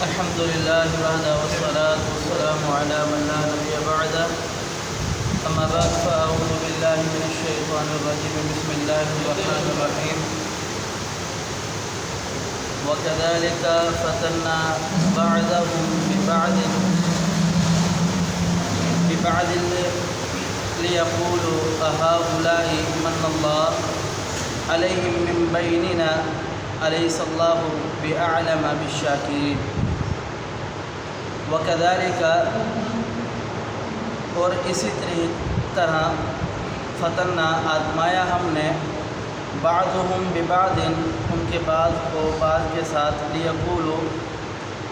الحمد لله وحده والصلاة والسلام على من لا نبي بعده أما بعد فأعوذ بالله من الشيطان الرجيم بسم الله الرحمن الرحيم وكذلك فتنا بعضهم ببعض ليقولوا أهؤلاء من الله عليهم من بيننا أليس الله بأعلم بالشاكرين وكذلك اور اسی طرح فتنہ آزمایا ہم نے بعضهم ببعض ان کے بعض کو بعض کے ساتھ لیقولوا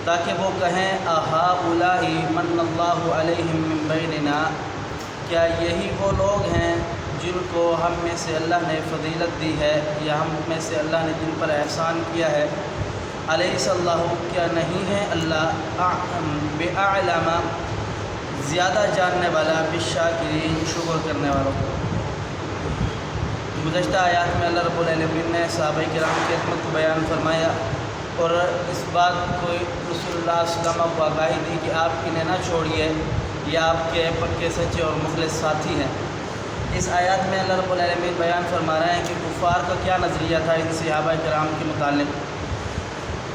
تاکہ وہ کہیں اہؤلاء من اللہ علیہم من بیننا کیا یہی وہ لوگ ہیں جن کو ہم میں سے اللہ نے فضیلت دی ہے یا ہم میں سے اللہ نے جن پر احسان کیا ہے الیس اللہ کیا نہیں ہے اللہ بأعلم زیادہ جاننے والا بالشاکرین شکر کرنے والوں کو۔ گزشتہ آیات میں اللہ رب العالمین نے صحابہ کرام کی خدمت کو بیان فرمایا اور اس بات کو رسول اللہ صلی اللہ علیہ وسلم کو آگاہی دی کہ آپ انہیں نہ چھوڑیے، یہ آپ کے پکے سچے اور مخلص ساتھی ہیں۔ اس آیات میں اللہ رب العالمین بیان فرما رہے ہیں کہ کفار کا کیا نظریہ تھا ان صحابہ کرام کے متعلق۔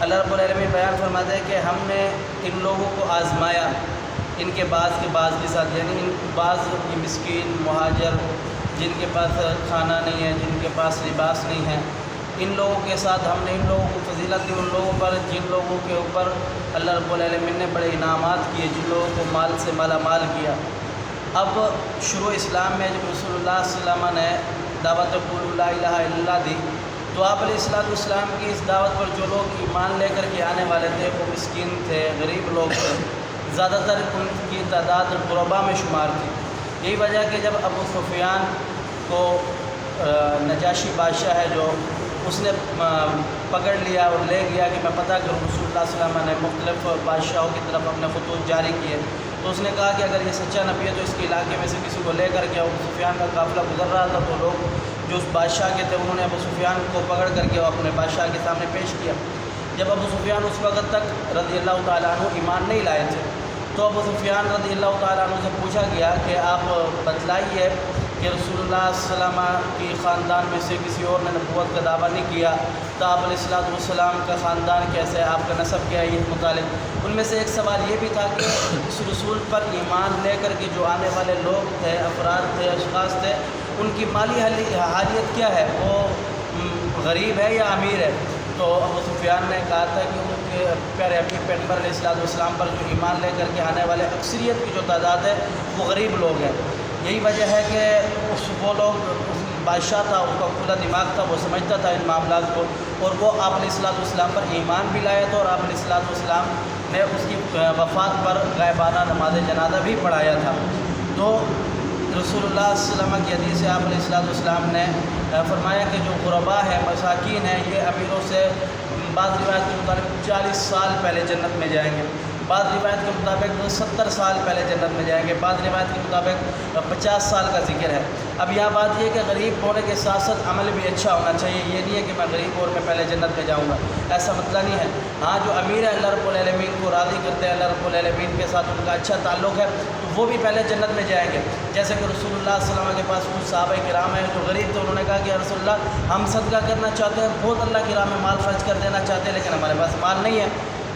اللہ رب العالمین بیان فرماتے ہیں کہ ہم نے ان لوگوں کو آزمایا، ان کے بعض کے ساتھ، یعنی ان بعض مسکین مہاجر جن کے پاس کھانا نہیں ہے، جن کے پاس لباس نہیں ہے، ان لوگوں کے ساتھ ہم نے ان لوگوں کو فضیلت دی، ان لوگوں پر جن لوگوں کے اوپر اللہ رب العالمین نے بڑے انعامات کیے، جن لوگوں کو مال سے مالا مال کیا۔ اب شروع اسلام میں جب رسول اللہ صلی اللہ علیہ وسلم نے دعوت قولوا لا الہ الا اللہ دی تو آپ علیہ السلام کی اس دعوت پر جو لوگ ایمان لے کر کے آنے والے تھے وہ مسکین تھے، غریب لوگ تھے، زیادہ تر ان کی تعداد غربا میں شمار تھی۔ یہی وجہ کہ جب ابو سفیان کو نجاشی بادشاہ ہے جو اس نے پکڑ لیا اور لے گیا کہ میں پتہ کروں، رسول اللہ صلی اللہ علیہ وسلم نے مختلف بادشاہوں کی طرف اپنے خطوط جاری کیے تو اس نے کہا کہ اگر یہ سچا نبی ہے تو اس کے علاقے میں سے کسی کو لے کر کے ابو سفیان کا قافلہ گزر رہا تھا تو لوگ جو اس بادشاہ کے تھے انہوں نے ابو سفیان کو پکڑ کر کے اپنے بادشاہ کے سامنے پیش کیا۔ جب ابو سفیان اس وقت تک رضی اللہ تعالیٰ عنہ ایمان نہیں لائے تھے تو ابو سفیان رضی اللہ تعالیٰ عنہ سے پوچھا گیا کہ آپ بتلائیے کہ رسول اللہ صلی اللہ علیہ وسلم کی خاندان میں سے کسی اور نے نبوت کا دعویٰ نہیں کیا تو آپ علیہ السلام کا خاندان کیسے ہے، آپ کا نسب کیا ہے، اس متعلق ان میں سے ایک سوال یہ بھی تھا کہ اس رسول پر ایمان لے کر کے جو آنے والے لوگ تھے، افراد تھے، اشخاص تھے، ان کی مالی حالیت کیا ہے، وہ غریب ہے یا امیر ہے؟ تو ابو سفیان نے کہا تھا کہ ان کے پیارے پیغمبر علیہ السلام پر جو ایمان لے کر کے آنے والے اکثریت کی جو تعداد ہے وہ غریب لوگ ہیں۔ یہی وجہ ہے کہ وہ لوگ بادشاہ تھا، اس کا کھلا دماغ تھا، وہ سمجھتا تھا ان معاملات کو، اور وہ آپ علیہ السلام پر ایمان بھی لائے تھے اور آپ علیہ السلام نے اس کی وفات پر غائبانہ نماز جنازہ بھی پڑھایا تھا۔ تو رسول اللہ صلی اللہ علیہ وسلم کی حدیث سے آپ علیہ السلام نے فرمایا کہ جو غربا ہے، مساکین ہیں، یہ امیروں سے بعض روایت کے مطابق 40 سال پہلے جنت میں جائیں گے، بعض روایت کے مطابق 70 سال پہلے جنت میں جائیں گے، بعض روایت کے مطابق 50 سال کا ذکر ہے۔ اب یہاں بات یہ کہ غریب ہونے کے ساتھ ساتھ عمل بھی اچھا ہونا چاہیے، یہ نہیں ہے کہ میں غریب اور میں پہلے جنت میں جاؤں گا، ایسا مطلب نہیں ہے۔ ہاں جو امیر ہے اللہ رب العالمین کو راضی کرتے ہیں، اللہ رب العالمین کے ساتھ ان کا اچھا تعلق ہے تو وہ بھی پہلے جنت میں جائیں گے۔ جیسے کہ رسول اللہ صلی اللہ علیہ وسلم کے پاس کچھ صحابہ کرام ہیں جو غریب تھے، انہوں نے کہا کہ یا رسول اللہ ہم صدقہ کرنا چاہتے ہیں، بہت اللہ کی راہ میں مال خرچ کر دینا چاہتے ہیں لیکن ہمارے پاس مال نہیں ہے،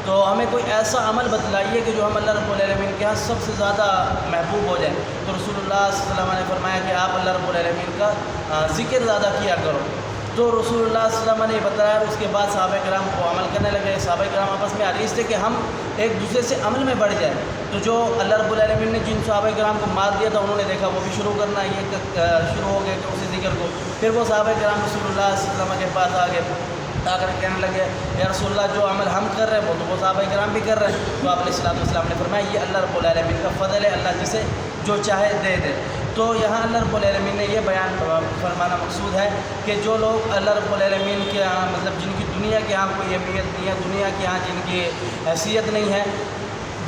تو ہمیں کوئی ایسا عمل بتلائیے کہ جو ہم اللہ رب العالمین کے ہاں سب سے زیادہ محبوب ہو جائے۔ تو رسول اللہ صلی اللہ علیہ وسلم نے فرمایا کہ آپ اللہ رب العالمین کا ذکر زیادہ کیا کرو۔ تو رسول اللہ صلی اللہ علیہ وسلم نے بتایا، اس کے بعد صحابہ کرام کو عمل کرنے لگے، صحابہ کرام آپس میں عریض تھے کہ ہم ایک دوسرے سے عمل میں بڑھ جائیں۔ تو جو اللہ رب العالمین نے جن صحابہ کرام کو مال دیا تھا انہوں نے دیکھا وہ بھی شروع کرنا، یہ شروع ہو گئے کہ اسی ذکر کو، پھر وہ صحابہ کرام رسول اللہ صلی اللہ علیہ وسلم کے پاس آ کر کہنے لگے یا رسول اللہ جو عمل ہم کر رہے ہیں وہ تو وہ صحابہ کرام بھی کر رہے ہیں۔ تو آپ علیہ السلام نے فرمایا یہ اللہ رب العالمین کا فضل ہے، اللہ جسے جو چاہے دے دے۔ تو یہاں اللہ رب العالمین نے یہ بیان فرمانا مقصود ہے کہ جو لوگ اللہ رب العالمین کے یہاں مطلب جن کی دنیا کے یہاں کوئی اہمیت نہیں ہے، دنیا کے یہاں جن کی حیثیت نہیں ہے،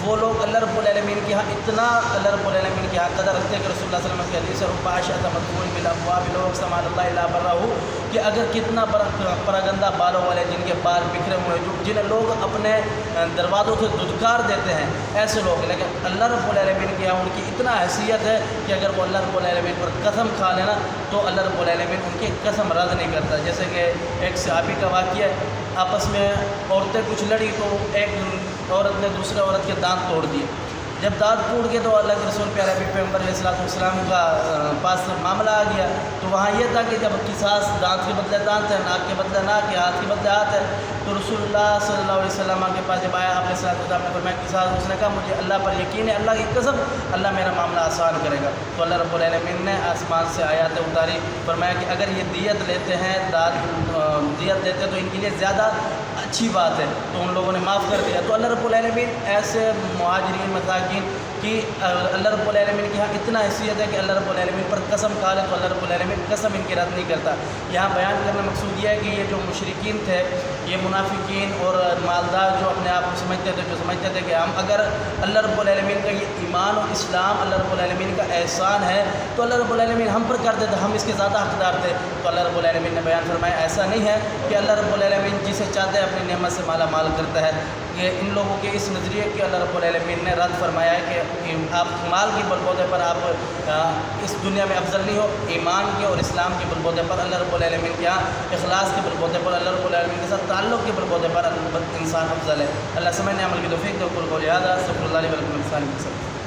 وہ لوگ اللہ رب العالمین کے یہاں اتنا اللہ رب العالمین کے یہاں قدر رکھتے ہیں کہ رسول اللہ صلی اللہ علیہ وسلم کی حدیث ہے رب عائشہ مدفون بالابواب لوگ سمان اللہ الا برہ، کہ اگر کتنا پراگندہ بالوں والے جن کے بال بکھرے ہوئے جنہیں لوگ اپنے دروازوں سے دھتکار دیتے ہیں ایسے لوگ، لیکن اللہ رب العالمین کے یہاں ان کی اتنا حیثیت ہے کہ اگر وہ اللہ رب العالمین پر قسم کھا لینا تو اللہ رب العالمین ان کی قسم رد نہیں کرتا۔ جیسے کہ ایک صحابی کا واقعہ ہے، آپس میں عورتیں کچھ لڑی تو ایک عورت نے دوسرے عورت کے دانت توڑ دیے۔ جب دانت ٹوٹ گئے تو اللہ کے رسول پیارے پیغمبر علیہ السلام کا پاس معاملہ آ گیا، تو وہاں یہ تھا کہ جب قصاص دانت کے بدلے دانت ہے، ناک کے بدلے ناک ہے، ہاتھ کے بدلے ہاتھ ہے، تو رسول اللہ صلی اللہ علیہ وسلم کے پاس جب آیا آپ نے صاحب نے فرمایا قصاص، اس نے کہا مجھے اللہ پر یقین ہے، اللہ کی قسم اللہ میرا معاملہ آسان کرے گا۔ تو اللہ رب العالمین نے آسمان سے آیات اتاری، فرمایا کہ اگر یہ دیت لیتے ہیں دیت دیتے تو ان کے لیے زیادہ اچھی بات ہے، تو ان لوگوں نے معاف کر دیا۔ تو اللہ رب العالمین ایسے مہاجرین مساکین کی اللہ رب العالمین کے یہاں اتنا حیثیت ہے کہ اللہ رب العالمین پر قسم کھا لے تو اللہ رب العالمین قسم ان کی رد نہیں کرتا۔ یہاں بیان کرنا مقصود یہ ہے کہ یہ جو مشرکین تھے، یہ منافقین اور مالدار جو اپنے آپ کو سمجھتے تھے کہ ہم اگر اللہ رب العالمین کا یہ ایمان اور اسلام اللہ رب العالمین کا احسان ہے تو اللہ رب العالمین ہم پر کر دیتے، ہم اس کے زیادہ حقدار تھے۔ تو اللہ رب العالمین نے بیان فرمایا ایسا نہیں ہے کہ اللہ رب العالمین جسے چاہتے ہیں اپنی نعمت سے مالا مال کرتا ہے۔ یہ ان لوگوں کے اس نظریے کے اللہ رب العالمین نے رد فرمایا ہے کہ آپ مال کے بلبوتے پر آپ اس دنیا میں افضل نہیں ہو، ایمان کے اور اسلام کے بلبوتے پر اللہ رب العالمین کے یہاں اخلاص کے بلبوتے پر اللہ رب العالمین کے ساتھ تعلق کے بلبوتے پر انسان افضل ہے۔ اللہ سمجھنے عمل کی توفیق دے، قول قولی ھذا استغفر اللہ لی ولکم ولسائر المسلمین۔